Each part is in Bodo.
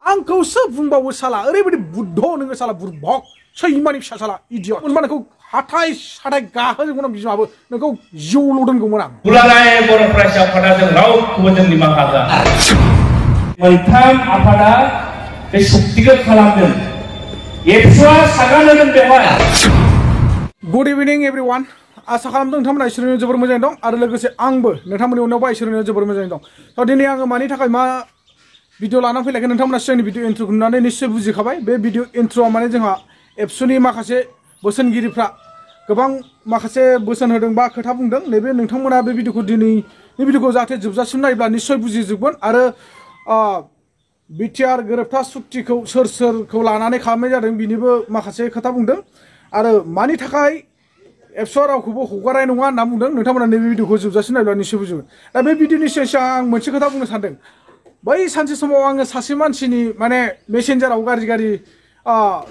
आंखौसो बुंबावो साला ओरैबायदि बुद्ध नोङो साला बुरबक सैमानि फिसा साला इडियट मोनबा नोंखौ हाथाय साथाय गाहोजोबगोन आं बिमाबो नोंखौ जिउल' दोनगौमोन आं दुलाराय बर' फरायसा आफादा जों रावखौबो जों निमाहा होआ मोनथाम आफादा बे सक्तिखौ खालामदों एबसुआ सागा होगोन बेवहाय गुड इभिनिं एभरिवान आसा खालामदों नोंथांमोना इसोरनो जोबोर मोजाङै दं आरो लोगोसे आंबो नोंथांमोननि उनावबा इसोरनो जोबोर मोजाङै दं थ' दिनै आङो मानि थाखाय मा भिडिअ लाना फैलायखै नोंथांमोना सिगांनि भिडिअ इन्ट्र'खौ नुनानै निश्चय बुजिखाबाय बे भिडिअ इन्ट्र'आ माने जोंहा एबसुनि माखासे बोसोनगिरिफ्रा गोबां माखासे बोसोन होदों बा खोथा बुंदों नैबे नोंथांमोना बे भिडिअखौ दिनैनि भिडिअखौ जाहाथे जोबजासिम नायोब्ला निश्चय बुजिजोबगोन आरो बिटिआर गोरोबथा सुक्तिखौ सोरखौ लानानै खालामनाय जादों बिनिबो माखासे खोथा बुंदों आरो मानि थाखाय एबसुआ रावखौबो हगारनाय नङा होनना बुंदों नोंथांमोना नैबे भिडिअखौ जोबजासिम नायोब्ला निश्चय बुजिगोन दा बे भिडिअनि सिगां आं मोनसे खोथा बुंनो सानदों बै सानसे समाव आङो सासे मानसिनि माने मेसेन्जाराव गाज्रि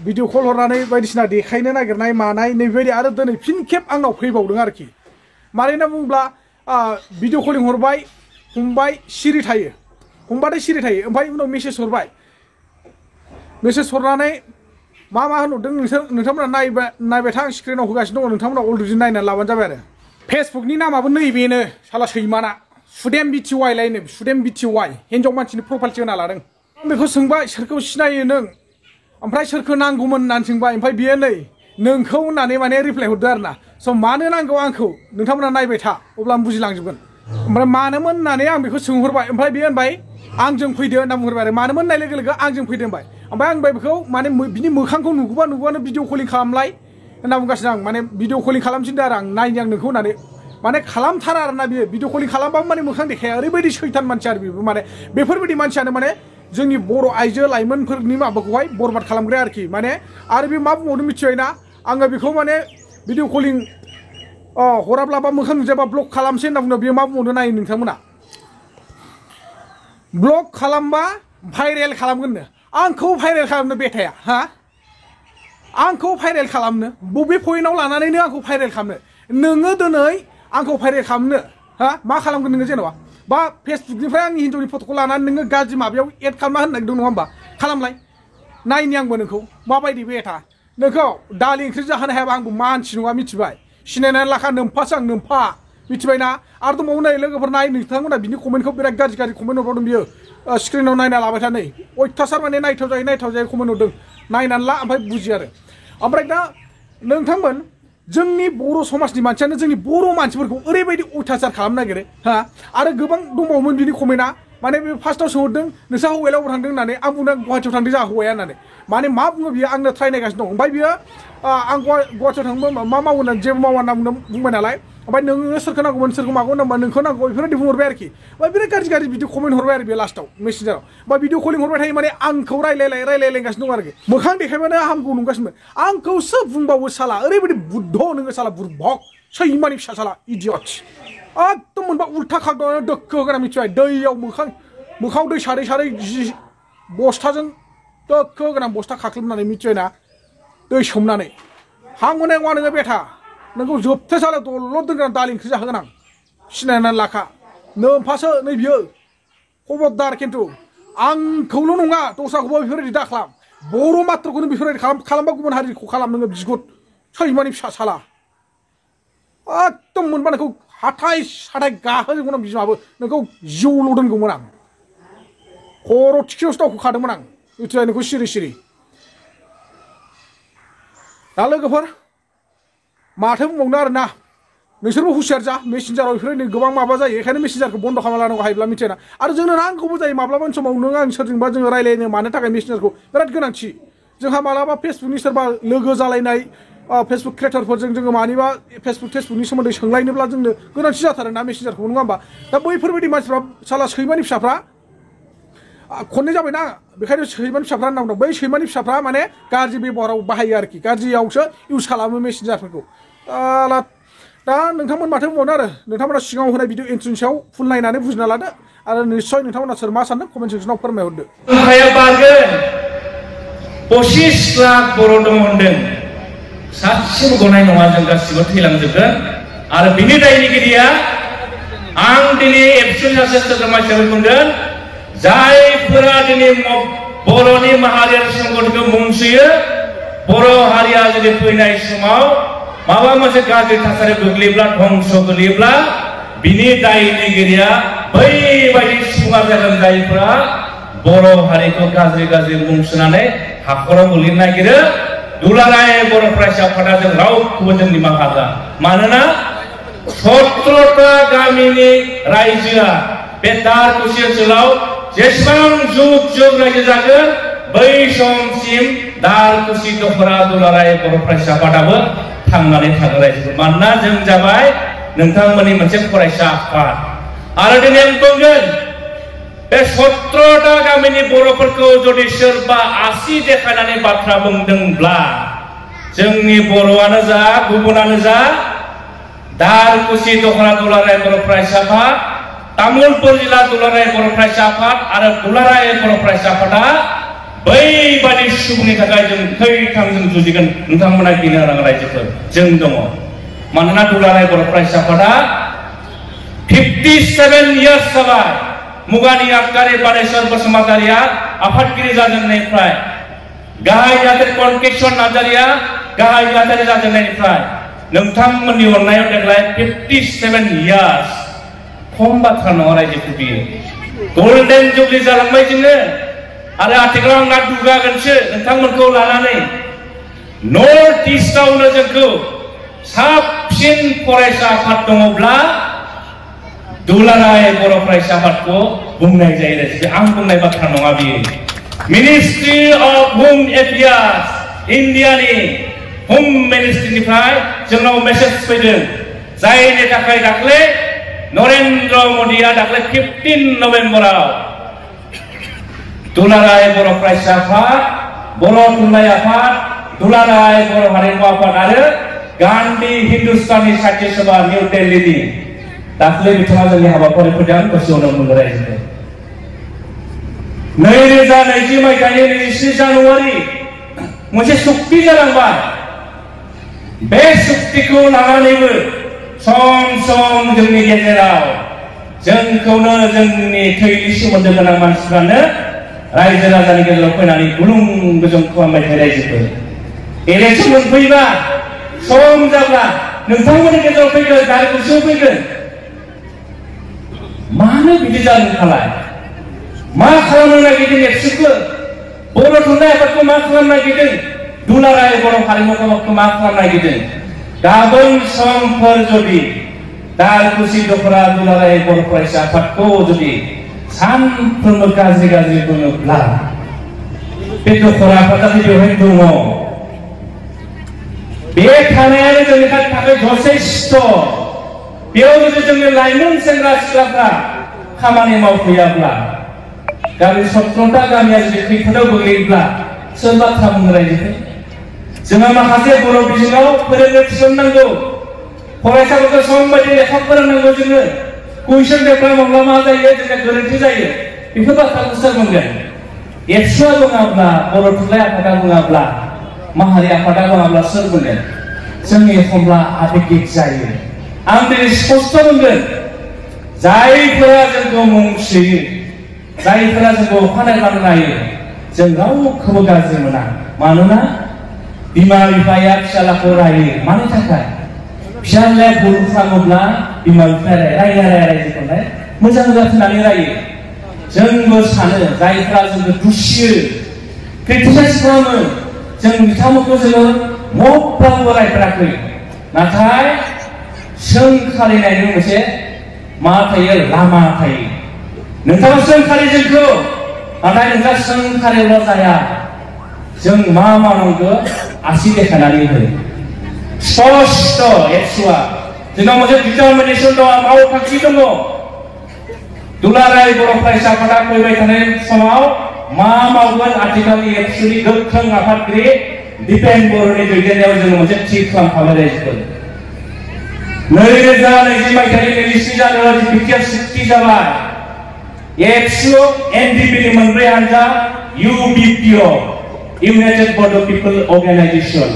भिडिअ कल हरनानै बायदिसिना देखायनो नागिरनाय मानाय नैबेबायदि आरो दिनै फिन खेब आंनाव फैबावदों आरोखि मारै होनना बुङोब्ला भिडिअ कलिं हरबाय हमबाय सिरि थायो हमबाथाय सिरि थायो ओमफ्राय उनाव मेसेज हरबाय मेसेज हरनानै मा होनहरदों नोंथांमोना नायबाय था आं स्क्रिनाव होगासिनो दङ नोंथांमोना अलरेडि नायनानै लाबानो जाबाय आरो फेसबुकनि नामाबो नैबेनो साला सैमाना सुदेम बिटिवाइ लायनो सुदेम बिटिवाइ हिन्जाव मानसिनि प्रफाइलसो होना लादों आं बेखौ सोंबाय सोरखौ सिनायो नों ओमफ्राय सोरखौ नांगौमोन होननानै सोंबाय ओमफ्राय बियो नै नोंखौ होननानै माने रिप्लाय हरदो आरो ना स' मानो नांगौ आंखौ नोंथांमोना नायबाय था अब्ला आं बुजिलांजोबगोन ओमफ्राय मानोमोन होननानै आं बेखौ सोंहरबाय ओमफ्राय बियो होनबाय आंजों फैदो होनना बुंहरबाय आरो मानोमोन होननाय लोगो लोगो आंजों फैदो होनबाय ओमफ्राय आं बेखौ माने बिनि मोखांखौ नुगौबानो भिडिअ कलिं खालामलाय होनना बुंगासिनो आं माने भिडिअ कलिं खालामफिनदो आरो आं नायनि आं नोंखौ होननानै माने खालामथारा आरोना बियो भिडिअ कलिं खालामबाबो माने मोखां देखाया ओरैबायदि सैतान मानसि आरो बेबो माने बेफोरबायदि मानसियानो माने जोंनि बर' आइजो लाइमोनफोरनि माबाखौहाय बरबाद खालामग्रा आरोखि माने आरो बे मा बुंबावदों मिथिबायना आङो बेखौ माने भिडिअ कलिं हराब्ला बा मोखां नुजाबा ब्लक खालामसै होनना बुंदों बेयो मा बुंबावदों नाय नोंथांमोना ब्लक खालामबा भाइरेल खालामगोननो आंखौ भाइरेल खालामनो बेटाया हा आंखौ भाइरेल खालामनो बबे पइन्टआव लानानैनो आंखौ भाइरेल खालामनो नोङो दिनै आंखौ भाइरेल खालामनो हा मा खालामगोन नोङो जेनेबा बा फेसबुकनिफ्राय आंनि हिन्जावनि फट'खौ लानानै नोङो गाज्रि माबायाव एड खालामना होनो नागिरदों नङा होमबा खालामलाय नायनि आंबो नोंखौ माबायदि बेटा नोंखौ दालि ओंख्रि जाहोनो हायाबा आंबो मानसि नङा मिथिबाय सिनायनानै लाखा नोमफासो आं नोमफा मिथिबायना आरो दंबावो नै लोगोफोर नाय नोंथांमोना बिनि कमेन्टखौ बिराद गाज्रि कमेन्ट हरबावदों बियो स्क्रिनाव नायना लाबाय था नै अयथासार माने नायथाव जायो कमेन्ट हरदों नायनानै ला ओमफ्राय बुजियो आरो ओमफ्राय दा नोंथांमोन जोंनि बर' समाजनि मानसियानो जोंनि बर' मानसिफोरखौ ओरैबायदि अयथासार खालामनो नागिरो हा आरो गोबां दंबावोमोन बिनि कमेन्टआ माने बे फार्स्टआव सोंहरदों नोंसा हौवाया अबाव थांदों होननानै आं बुंदों गुवाहाटियाव थांदों जोंहा हौवाया होननानै माने मा बुङो बियो आंनो ट्राइ नायगासिनो दं ओमफ्राय बियो आं गुवाहाटियाव थांबो मा मावो होननानै जेबो मावा होनना बुंबाय नालाय ओमफ्राय नोङो सोरखौ नांगौमोन सोरखौ मागौ होनबा नोंखौ नांगौ बेफोरबायदि बुंहरबाय आरोखि ओमफ्राय बिराद गाज्रि बिदि कमेन्ट हरबाय आरो बे लास्टआव मेसेन्जाराव बा भिडिअ कलिं हरबाय थायो माने आंखौ रायलायलायगासिनो दं आरोखि मोखां देखायबानो हामगौ नंगासिनो आंखौसो बुंबावो साला ओरैबायदि बुद्ध नोङो साला बुरबक सैमानि फिसा साला इडियट एकदम मोनबा उल्था खागदावनानै दोखो होगोन आं मिथिबाय दैयाव मोखाङाव दै सारै जि बस्थाजों दोखो होगोन आं बस्था खाख्लोबनानै मिथिबायना दै सोमनानै हां मोननाय नङा नोङो बेटा नोंखौ जोबथेसाले दलद दोनगोन दालि ओंख्रि जाहोगोन आं सिनायनानै लाखा नोमफासो नै बियो खबरदार खिन्थु आंखौल' नङा दस्राखौबो बेफोरबायदि दाखालाम बर' मात्रखौनो बेफोरबायदि खालामबा गुबुन हारिखौ खालाम नोङो बिगुर सैमानि फिसा साला एकदम मोनबा नोंखौ हाथाय साथाय गाहोजोबगोन आं बिमाबो नोंखौ जिउल' दोनगौमोन आं खर' थिखियावसो दावखोखादोंमोन आं मिथिबाय नोंखौ सिरि दा लोगोफोर माथो बुंबावनो आरोना नोंसोरबो हुसियार जा मेसेन्जाराव बेफोरबायदि गोबां माबा जायो बेखायनो मेसेन्जारखौ बन्द' खालामना लानांगौ हायोब्ला मिथियाना आरो जोंनो नांगौबो जायो माब्लाबानि समाव नों आं सोरजोंबा जोङो रायलायनो मानो थाखाय मेसेन्जारखौ बिराद गोनांथि जोंहा मालाबा फेसबुकनि सोरबा लोगो जालायनाय फेसबुक क्रिएटरफोरजों जोङो मानिबा फेसबुकनि सोमोन्दै सोंलायनोब्ला जोंनो गोनांथि जाथारो ना मेसेन्जारखौ नङा होमबा दा बैफोरबायदि मानसिफ्रा साला सैमानि फिसाफ्रा खननै जाबायना बेखायनो सैमानि फिसाफ्रा होनना बुंदों बै सैमानि फिसाफ्रा माने गाज्रि बेबहाराव बाहायो आरोखि गाज्रियावसो इउज खालामो मेसेन्जारफोरखौ दा नोंथांमोन माथो बुंबावनो आरो नोंथांमोना सिगाङाव होनाय भिडिअ इन्ट्र'नि सायाव फुल नायनानै बुजिना लादो आरो निस्सय नोंथांमोना सोर मा सानदों कमेन्ट सेक्सनाव फोरमायहरदो हाया बारगोन 25 लाख बर' दं होनदों सासेबो गनाय नङा जों गासिबो थैलांजोबगोन आरो बिनि दायनिगिरिया आं दिनै एबसुनि सासे सोद्रोमा हिसाबै बुंगोन जायफोरा दिनै बर'नि माहारियारि संगठनखौ मुंसुयो बर' हारिया जुदि फैनाय समाव माबा मोनसे गाज्रि थासारि गोग्लैब्ला धंस गोग्लैब्ला बिनि दायनिगिरिया बैबायदि सुबुङा जागोन जायफोरा बर' हारिखौ गाज्रि गाज्रि मुं सुनानै हाखराव गोग्लैनो नागिरो दुलाराय बर' फरायसा आफादा जों रावखौबो जों निमाहा होआ मानोना 17टा गामिनि रायजोआ बे दारकुसि ओनसोलाव जेसेबां जुग जुग रायजो जागोन बै समसिम दारकुसि दखरा दुलाराय बर' फरायसा आफादाबो थांनानै थागोन रायजो मानोना जों जाबाय नोंथांमोननि मोनसे फरायसा आफाद आरो दिनै आं बुंगोन बे 17टा गामिनि बर'फोरखौ जुदि सोरबा आसि देखायनानै बाथ्रा बुंदोंब्ला जोंनि बर'आनो जा गुबुनानो जा दारकुसि दखरा दुलाराय बर' फरायसा आफाद तामुलपुर जिल्ला दुलाराय बर' फरायसा आफाद आरो दुलाराय बर' फरायसा आफादा बैबादि सुबुंनि थाखाय जों थैथांजों जुजिगोन नोंथांमोना गिनो गोनां रायजोफोर जों दङ मानोना दुलाराय बर' फरायसा आफादा 57 इयार्स जाबाय मुगानि आगदारि बानेश्वर बसुमतारिया आफादगिरि जाजेननायनिफ्राय गाहाय नेहाथारि कनकेसन नार्जारिया गाहाय नेहाथारि जाजेननायनिफ्राय नोंथांमोननि अननायाव देग्लाय 57 इयार्स खम बाथ्रा नङा रायजोफोर बियो गल्डेन जुबलि जालांबाय जोङो आरो आथिखालाव आंना दुगागोनसो नोंथांमोनखौ लानानै नर्थ इस्टआवनो जोंखौ साबसिन फरायसा आफाद दङब्ला दुलाराय बर' फरायसा आफादखौ बुंनाय जायो आं बुंनाय बाथ्रा नङा बियो मिनिस्ट्रि अफ होम एफेयार्स इन्डियानि होम मिनिस्ट्रिनिफ्राय जोंनाव मेसेज फैदों जायनि थाखाय दाख्लै नरेन्द्र मदिया दाख्लै 15 नभेम्बराव दुलाराय बर' फरायसा आफाद बर' थुनलाइ आफाद दुलाराय बर' हारिमु आफाद आरो गान्धी हिन्दुस्तानी साहित्य सभा निउ दिल्लीनि दाख्लै बिथाङा जोंनि हाबाफारिफोरजों गोसोआवनो मोननो रायजो 2020 मायथाइनि 23 जानुवारि मोनसे सुक्ति जालांबाय बे सुक्तिखौ लानानैबो सम सम जोंनि गेजेराव जोंखौनो जोंनि थैनि सोमोन्दो गोनां मानसिफ्रानो रायजो राजानि गेजेराव फैनानै गुलुं गुजुं खालामबाय थायो रायजोफोर इलेक्सन मोनफैबा सम जाब्ला नोंथांमोननि गेजेराव फैगोन दारकुसियाव फैगोन मानो बिदि जादों खालाय मा खालामनो नागिरदों एबसुखौ बर' थुनलाइ आफादखौ मा खालामनो नागिरदों दुलाराय बर' हारिमु आफादखौ मा खालामनो नागिरदों गाबोन समफोर जुदि दारकुसि दखरा दुलाराय बर' फरायसा आफादखौ जुदि सानफ्रोमबो गाज्रि गाज्रि बुङोब्ला बे दखरा आफादा बेवहाय दङ बे थानायानो जोंनि थाखाय जथेस्थ बेयाव जुदि जोंनि लाइमोन सेंग्रा सिख्लाफ्रा खामानि मावफैयाब्ला गामि 17टा गामिया जुदि खैफोदाव गोग्लैयोब्ला सोर बाथ्रा बुंनो रायजोखौ जोंहा माखासे बर' बिजोङाव फोरोंनो थिसननांगौ फरायसाफोरखौ सम बायदि लेखा फोरोंनांगौ जोङो कुइसन पेपार माब्ला मा जायो जोंना गोरोन्थि जायो बेफोर बाथ्राखौ सोर बुंगोन एबसुआ बुङाब्ला बर' थुनलाइ आफादा बुङाब्ला माहारि आफादा बुङाब्ला सोर बुंगोन जोंनि एखमब्ला आबेगिक जायो आं दिनै स्पष्ट बुंगोन जायफोरा जोंखौ मुं सुयो जायफोरा जोंखौ अखानायब्लानो नायो जों रावखौबो गाज्रि मोना मानोना बिमा बिफाया फिसालाखौ रायो मानि थाखाय फिसालाया भुल खालामोब्ला बिमा बिफाया रायजोखौहाय मोजां जाथोंनानै रायो जोंबो सानो जायफ्रा जोंखौ दुसियो क्रिटिसाइज खालामो जों बिथांमोनखौ जोङो मब्लाबो रायफेराखै नाथाय सोंखारिनायनि मोनसे मा थायो लामा थायो नोंथाङा सोंखारि जोंखौ नाथाय नोंथाङा सोंखारिल' जाया जों मा मावनांगौ आसि देखायनानै हो स्पष्ट एबसुआ जोंनाव मोनसे डिटारमिनेसन दङ मावथांखि दङ दुलाराय बर' फरायसा आफादा फैबाय थानाय समाव मा मावगोन आथिखालनि एबसुनि गोख्रों आफादगिरि दिपेन बर'नि दैदेननायाव जोङो मोनसे थि खालामखाबाय रायजोफोर 2020 मायथाइनि 23 जानुवारि बिटिआर सुक्ति जाबाय एबसु एनडिपिनि मोनब्रै हानजा इउबिपिअ इउनाइटेड बड' पिपल अर्गानाइजेसन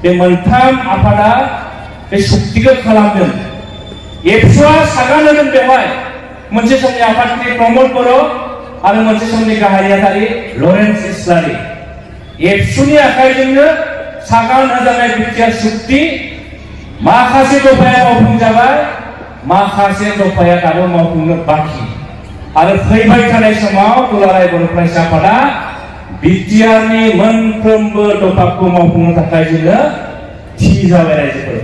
बे मोनथाम आफादा बे सुक्तिखौ खालामदों एबसुआ सागान होदों बेवहाय मोनसे समनि आफादगिरि प्रमद बर' आरो मोनसे समनि गाहाय नेहाथारि लरेन्स इस्लारि एबसुनि आखाइजोंनो सागान होजानाय बिटिआर सुक्ति माखासे दफाया मावफुंजाबाय माखासे दफाया दाबो मावफुंनो बाखि आरो फैबाय थानाय समाव दुलाराय बर' फरायसा आफादा बिटिआरनि मोनफ्रोमबो दफाखौ मावफुंनो थाखाय जोङो थि जाबाय रायजोफोर